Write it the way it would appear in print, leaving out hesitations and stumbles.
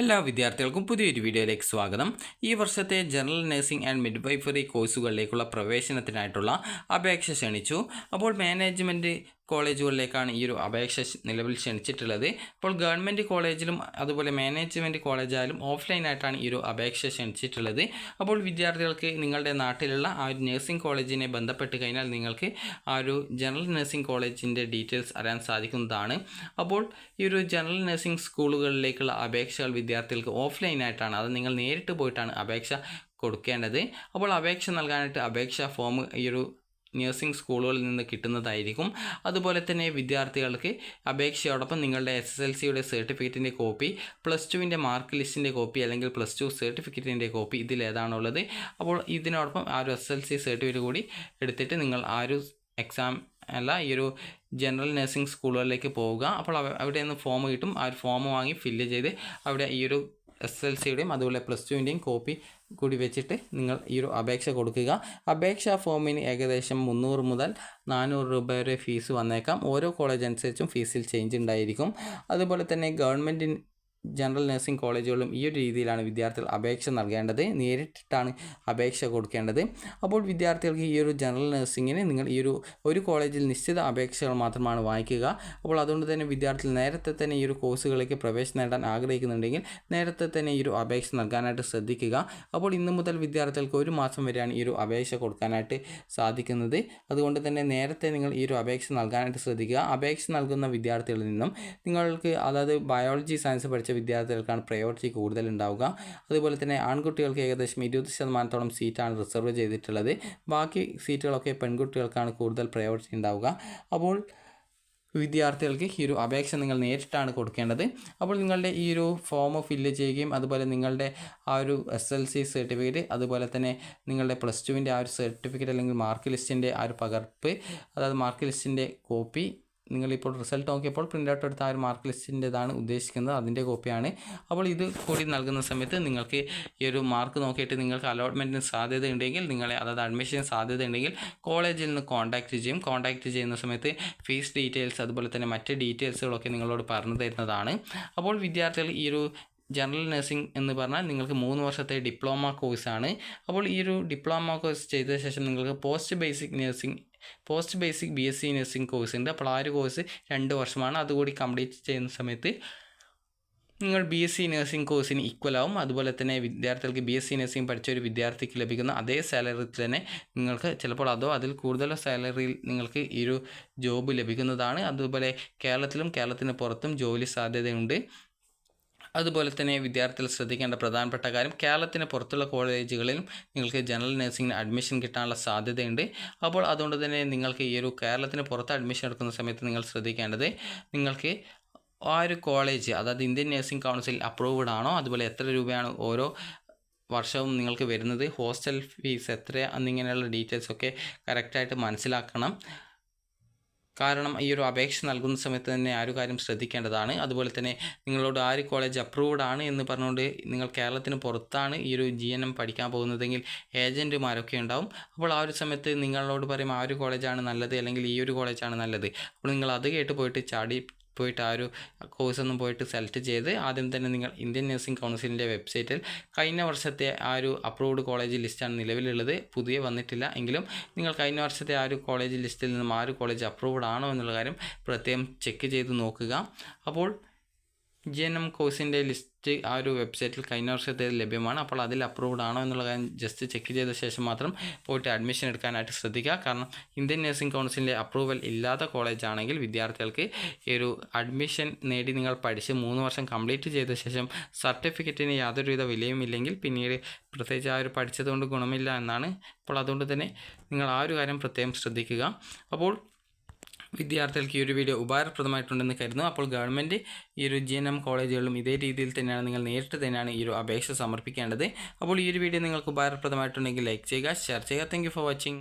എല്ലാ വിദ്യാർത്ഥികൾക്കും പുതിയൊരു വീഡിയോയിലേക്ക് സ്വാഗതം. ഈ വർഷത്തെ ജനറൽ നഴ്സിംഗ് ആൻഡ് മിഡ്വൈഫറി കോഴ്സുകളിലേക്കുള്ള പ്രവേശനത്തിനായിട്ടുള്ള അപേക്ഷ ക്ഷണിച്ചു. അപ്പോൾ മാനേജ്മെൻറ്റ് കോളേജുകളിലേക്കാണ് ഈ ഒരു അപേക്ഷ നിലവിൽ ക്ഷണിച്ചിട്ടുള്ളത്. അപ്പോൾ ഗവൺമെൻറ് കോളേജിലും അതുപോലെ മാനേജ്മെൻറ്റ് കോളേജായാലും ഓഫ്ലൈനായിട്ടാണ് ഈ ഒരു അപേക്ഷ ക്ഷണിച്ചിട്ടുള്ളത്. അപ്പോൾ വിദ്യാർത്ഥികൾക്ക് നിങ്ങളുടെ നാട്ടിലുള്ള ആ ഒരു നഴ്സിംഗ് കോളേജിനെ ബന്ധപ്പെട്ട് കഴിഞ്ഞാൽ നിങ്ങൾക്ക് ആ ഒരു ജനറൽ നഴ്സിംഗ് കോളേജിൻ്റെ ഡീറ്റെയിൽസ് അറിയാൻ സാധിക്കുന്നതാണ്. അപ്പോൾ ഈ ഒരു ജനറൽ നഴ്സിംഗ് സ്കൂളുകളിലേക്കുള്ള അപേക്ഷകൾ വിദ്യാർത്ഥികൾക്ക് ഓഫ്ലൈനായിട്ടാണ്, അത് നിങ്ങൾ നേരിട്ട് പോയിട്ടാണ് അപേക്ഷ കൊടുക്കേണ്ടത്. അപ്പോൾ അപേക്ഷ നൽകാനായിട്ട് അപേക്ഷാ ഫോം ഈ ഒരു നഴ്സിംഗ് സ്കൂളുകളിൽ നിന്ന് കിട്ടുന്നതായിരിക്കും. അതുപോലെ തന്നെ വിദ്യാർത്ഥികൾക്ക് അപേക്ഷയോടൊപ്പം നിങ്ങളുടെ SSLCയുടെ സർട്ടിഫിക്കറ്റിൻ്റെ കോപ്പി, +2വിൻ്റെ മാർക്ക് ലിസ്റ്റിൻ്റെ കോപ്പി അല്ലെങ്കിൽ +2 സർട്ടിഫിക്കറ്റിൻ്റെ കോപ്പി ഇതിലേതാണുള്ളത്. അപ്പോൾ ഇതിനോടൊപ്പം ആ ഒരു SSLC സർട്ടിഫിക്കറ്റ് കൂടി എടുത്തിട്ട് നിങ്ങൾ ആ ഒരു എക്സാം അല്ല ഈ ഒരു ജനറൽ നഴ്സിംഗ് സ്കൂളുകളിലേക്ക് പോവുക. അപ്പോൾ അവിടെ നിന്ന് ഫോം കിട്ടും. ആ ഒരു ഫോം വാങ്ങി ഫില്ല് ചെയ്ത് അവിടെ ഈ ഒരു SSLCയുടെയും അതുപോലെ +2വിൻ്റെയും കോപ്പി കൂടി വെച്ചിട്ട് നിങ്ങൾ ഈ ഒരു അപേക്ഷ കൊടുക്കുക. അപേക്ഷാ ഫോമിന് ഏകദേശം 300 മുതൽ 400 രൂപ വരെ ഫീസ് വന്നേക്കാം. ഓരോ കോളേജ് അനുസരിച്ചും ഫീസിൽ ചേഞ്ച് ഉണ്ടായിരിക്കും. അതുപോലെ തന്നെ ഗവൺമെൻറ് ജനറൽ നഴ്സിംഗ് കോളേജുകളിലും ഈ ഒരു രീതിയിലാണ് വിദ്യാർത്ഥികൾ അപേക്ഷ നൽകേണ്ടത്. നേരിട്ടിട്ടാണ് അപേക്ഷ കൊടുക്കേണ്ടത്. അപ്പോൾ വിദ്യാർത്ഥികൾക്ക് ഈ ഒരു ജനറൽ നഴ്സിംഗിന് നിങ്ങൾ ഈ ഒരു കോളേജിൽ നിശ്ചിത അപേക്ഷകൾ മാത്രമാണ് വാങ്ങിക്കുക. അപ്പോൾ അതുകൊണ്ട് തന്നെ വിദ്യാർത്ഥികൾ നേരത്തെ തന്നെ ഈ ഒരു കോഴ്സുകളിലേക്ക് പ്രവേശനം നേടാൻ ആഗ്രഹിക്കുന്നുണ്ടെങ്കിൽ നേരത്തെ തന്നെ ഈ ഒരു അപേക്ഷ നൽകാനായിട്ട് ശ്രദ്ധിക്കുക. അപ്പോൾ ഇന്നു മുതൽ വിദ്യാർത്ഥികൾക്ക് 1 മാസം വരെയാണ് ഈ ഒരു അപേക്ഷ കൊടുക്കാനായിട്ട് സാധിക്കുന്നത്. അതുകൊണ്ട് തന്നെ നേരത്തെ നിങ്ങൾ ഈ ഒരു അപേക്ഷ നൽകാനായിട്ട് ശ്രദ്ധിക്കുക. അപേക്ഷ നൽകുന്ന വിദ്യാർത്ഥികളിൽ നിന്നും നിങ്ങൾക്ക് അതായത് ബയോളജി സയൻസ് പഠിച്ച വിദ്യാർത്ഥികൾക്കാണ് പ്രയോറിറ്റി കൂടുതൽ ഉണ്ടാവുക. അതുപോലെ തന്നെ ആൺകുട്ടികൾക്ക് ഏകദേശം 20% സീറ്റാണ് റിസർവ് ചെയ്തിട്ടുള്ളത്. ബാക്കി സീറ്റുകളൊക്കെ പെൺകുട്ടികൾക്കാണ് കൂടുതൽ പ്രയോറിറ്റി ഉണ്ടാവുക. അപ്പോൾ വിദ്യാർത്ഥികൾക്ക് ഈ ഒരു അപേക്ഷ നിങ്ങൾ നേരിട്ടാണ് കൊടുക്കേണ്ടത്. അപ്പോൾ നിങ്ങളുടെ ഈ ഒരു ഫോം ഫില്ല് ചെയ്യുകയും അതുപോലെ നിങ്ങളുടെ ആ ഒരു SSLC സർട്ടിഫിക്കറ്റ്, അതുപോലെ തന്നെ നിങ്ങളുടെ +2വിൻ്റെ ആ ഒരു സർട്ടിഫിക്കറ്റ് അല്ലെങ്കിൽ മാർക്ക് ലിസ്റ്റിൻ്റെ ആ ഒരു പകർപ്പ്, അതായത് മാർക്ക് ലിസ്റ്റിൻ്റെ കോപ്പി, നിങ്ങളിപ്പോൾ റിസൾട്ട് നോക്കിയപ്പോൾ പ്രിൻ്റ് ഔട്ട് എടുത്ത ആ ഒരു മാർക്ക് ലിസ്റ്റിൻ്റെതാണ് ഉദ്ദേശിക്കുന്നത്, അതിൻ്റെ കോപ്പിയാണ്. അപ്പോൾ ഇത് കൂടി നൽകുന്ന സമയത്ത് നിങ്ങൾക്ക് ഈ ഒരു മാർക്ക് നോക്കിയിട്ട് നിങ്ങൾക്ക് അലോട്ട്മെൻറ്റിന് സാധ്യതയുണ്ടെങ്കിൽ അതായത് അഡ്മിഷൻ സാധ്യതയുണ്ടെങ്കിൽ കോളേജിൽ നിന്ന് കോൺടാക്റ്റ് ചെയ്യും. കോൺടാക്റ്റ് ചെയ്യുന്ന സമയത്ത് ഫീസ് ഡീറ്റെയിൽസ് അതുപോലെ തന്നെ മറ്റ് ഡീറ്റെയിൽസുകളൊക്കെ നിങ്ങളോട് പറഞ്ഞു തരുന്നതാണ്. അപ്പോൾ വിദ്യാർത്ഥികൾ ഈ ഒരു ജനറൽ നഴ്സിംഗ് എന്ന് പറഞ്ഞാൽ നിങ്ങൾക്ക് 3 വർഷത്തെ ഡിപ്ലോമ കോഴ്സാണ്. അപ്പോൾ ഈ ഒരു ഡിപ്ലോമ കോഴ്സ് ചെയ്ത ശേഷം നിങ്ങൾക്ക് post basic BSc nursing course ഉണ്ട്. അപ്പോൾ ആ ഒരു കോഴ്സ് 2 വർഷമാണ്. അതുകൂടി കംപ്ലീറ്റ് ചെയ്യുന്ന സമയത്ത് നിങ്ങൾ BSc നഴ്സിംഗ് കോഴ്സിന് ഈക്വൽ ആവും. അതുപോലെ തന്നെ വിദ്യാർത്ഥികൾക്ക് BSc നഴ്സിംഗ് പഠിച്ച ഒരു വിദ്യാർത്ഥിക്ക് ലഭിക്കുന്ന അതേ സാലറിയിൽ തന്നെ നിങ്ങൾക്ക് ചിലപ്പോൾ അതിൽ കൂടുതലോ സാലറിയിൽ നിങ്ങൾക്ക് ഈ ഒരു ജോബ് ലഭിക്കുന്നതാണ്. അതുപോലെ കേരളത്തിന് പുറത്തും ജോലി സാധ്യതയുണ്ട്. അതുപോലെ തന്നെ വിദ്യാർത്ഥികൾ ശ്രദ്ധിക്കേണ്ട പ്രധാനപ്പെട്ട കാര്യം, കേരളത്തിന് പുറത്തുള്ള കോളേജുകളിലും നിങ്ങൾക്ക് ജനറൽ നഴ്സിംഗിന് അഡ്മിഷൻ കിട്ടാനുള്ള സാധ്യതയുണ്ട്. അപ്പോൾ അതുകൊണ്ട് തന്നെ നിങ്ങൾക്ക് ഈ ഒരു കേരളത്തിന് പുറത്ത് അഡ്മിഷൻ എടുക്കുന്ന സമയത്ത് നിങ്ങൾ ശ്രദ്ധിക്കേണ്ടത്, നിങ്ങൾക്ക് ആ ഒരു കോളേജ് അതായത് ഇന്ത്യൻ നഴ്സിംഗ് കൗൺസിൽ അപ്രൂവ്ഡ് ആണോ, അതുപോലെ എത്ര രൂപയാണ് ഓരോ വർഷവും നിങ്ങൾക്ക് വരുന്നത്, ഹോസ്റ്റൽ ഫീസ് എത്ര എന്നിങ്ങനെയുള്ള ഡീറ്റെയിൽസൊക്കെ കറക്റ്റായിട്ട് മനസ്സിലാക്കണം. കാരണം ഈ ഒരു അപേക്ഷ നൽകുന്ന സമയത്ത് തന്നെ ആ ഒരു കാര്യം ശ്രദ്ധിക്കേണ്ടതാണ്. അതുപോലെ തന്നെ നിങ്ങളോട് ആ ഒരു കോളേജ് അപ്രൂവ്ഡ് ആണ് എന്ന് പറഞ്ഞുകൊണ്ട് നിങ്ങൾ കേരളത്തിന് പുറത്താണ് ഈ ഒരു GNM പഠിക്കാൻ പോകുന്നതെങ്കിൽ ഏജൻറ്റുമാരൊക്കെ ഉണ്ടാവും. അപ്പോൾ ആ ഒരു സമയത്ത് നിങ്ങളോട് പറയും ആ ഒരു കോളേജാണ് നല്ലത് അല്ലെങ്കിൽ ഈ ഒരു കോളേജാണ് നല്ലത്. അപ്പോൾ നിങ്ങൾ അത് കേട്ട് പോയിട്ട് ആ ഒരു കോഴ്സൊന്നും പോയിട്ട് സെലക്ട് ചെയ്ത് ആദ്യം തന്നെ നിങ്ങൾ ഇന്ത്യൻ നഴ്സിംഗ് കൗൺസിലിൻ്റെ വെബ്സൈറ്റിൽ കഴിഞ്ഞ വർഷത്തെ ആ ഒരു അപ്രൂവ്ഡ് കോളേജ് ലിസ്റ്റാണ് നിലവിലുള്ളത്, പുതിയ വന്നിട്ടില്ല. എങ്കിലും നിങ്ങൾ കഴിഞ്ഞ വർഷത്തെ ആ ഒരു കോളേജ് ലിസ്റ്റിൽ നിന്നും ആ ഒരു കോളേജ് അപ്രൂവ്ഡ് ആണോ എന്നുള്ള കാര്യം പ്രത്യേകം ചെക്ക് ചെയ്ത് നോക്കുക. അപ്പോൾ GNM കോഴ്സിൻ്റെ ലിസ്റ്റ് ആ ഒരു വെബ്സൈറ്റിൽ കഴിഞ്ഞ വർഷത്തെ ലഭ്യമാണ്. അപ്പോൾ അതിൽ അപ്രൂവ്ഡ് ആണോ എന്നുള്ള കാര്യം ജസ്റ്റ് ചെക്ക് ചെയ്ത ശേഷം മാത്രം പോയിട്ട് അഡ്മിഷൻ എടുക്കാനായിട്ട് ശ്രദ്ധിക്കുക. കാരണം ഇന്ത്യൻ നഴ്സിംഗ് കൗൺസിലിൻ്റെ അപ്രൂവൽ ഇല്ലാത്ത കോളേജാണെങ്കിൽ വിദ്യാർത്ഥികൾക്ക് ഈ ഒരു അഡ്മിഷൻ നേടി നിങ്ങൾ പഠിച്ച് 3 വർഷം കംപ്ലീറ്റ് ചെയ്ത ശേഷം സർട്ടിഫിക്കറ്റിന് യാതൊരുവിധ വിലയും ഇല്ലെങ്കിൽ പിന്നീട് പ്രത്യേകിച്ച് ആ ഒരു പഠിച്ചതുകൊണ്ട് ഗുണമില്ല എന്നാണ്. അപ്പോൾ അതുകൊണ്ട് തന്നെ നിങ്ങൾ ആ ഒരു കാര്യം പ്രത്യേകം ശ്രദ്ധിക്കുക. അപ്പോൾ വിദ്യാർത്ഥികൾക്ക് ഈ ഒരു വീഡിയോ ഉപകാരപ്രദമായിട്ടുണ്ടെന്ന് കരുതുന്നു. അപ്പോൾ ഗവൺമെൻറ് ഈ ഒരു GNM കോളേജുകളിലും ഇതേ രീതിയിൽ തന്നെയാണ്, നിങ്ങൾ നേരിട്ട് തന്നെയാണ് ഈ ഒരു അപേക്ഷ സമർപ്പിക്കേണ്ടത്. അപ്പോൾ ഈ ഒരു വീഡിയോ നിങ്ങൾക്ക് ഉപകാരപ്രദമായിട്ടുണ്ടെങ്കിൽ ലൈക്ക് ചെയ്യുക, ഷെയർ ചെയ്യുക. Thank you for watching.